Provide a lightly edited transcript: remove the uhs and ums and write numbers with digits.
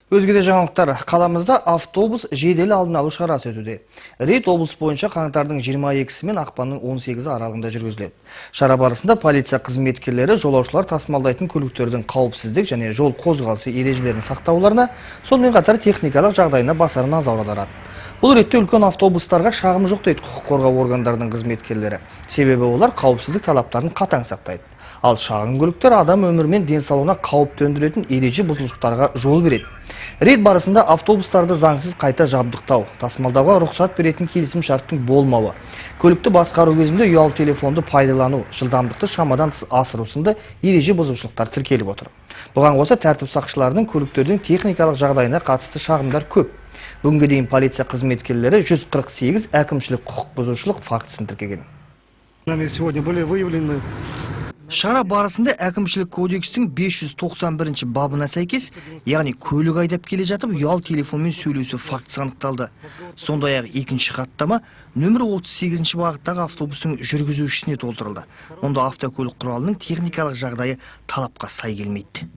Өзге де жаңалықтар. Қаламызда автобус жедел алдын алу шарасы өтуде. Рейд облыс бойынша қаңтардың 22-сі мен ақпанның 18-і аралығында жүргізіледі. Шара барысында полиция қызметкерлері жолаушылар тасымалдайтын көліктердің қауіпсіздік және жол қозғалысы ережелерін сақтауларына, сонымен қатар техникалық жағдайына баса назар аударады. Бұл ретте үлкен автобустарға шағым жоқ дейді құқық қорғау органдарының қызметкерлері. Себебі олар қауіпсіздік талаптарын қатаң сақтайды. Ал шағын көліктер адам өмірі мен денсаулығына қауіп төндіретін ереже бұзушылықтарға жол береді. Рейд барысында автобустарды заңсыз қайта жабдықтау, тасымалдауға рұқсат беретін келісім шарттың болмауы, көлікті басқару кезінде ұялы телефонды пайдалану, жылдамдықты шамадан тыс асыру сынды ереже бұзушылықтар тіркеліп отыр. Бұған қоса тәртіп сақшыларының көліктердің техникалық жағдайына қатысты шағымдар көп. Бүгінге дейін полиция қызметкерлері 148 әкімшілік құқық бұзушылық фактісін тіркеген. Сегодня были выявлены. Шара барысында әкімшілік кодекстің 591 бабына сәйкес, яғни көлік айдап келе жатып, ұялы телефонмен сөйлесу фактісі анықталды. Сондай-ақ екінші хаттама нөмір 38 бағыттағы автобустың жүргізушісіне толтырылды. Онда автокөлік құралының техникалық жағдайы талапқа сай келмейді.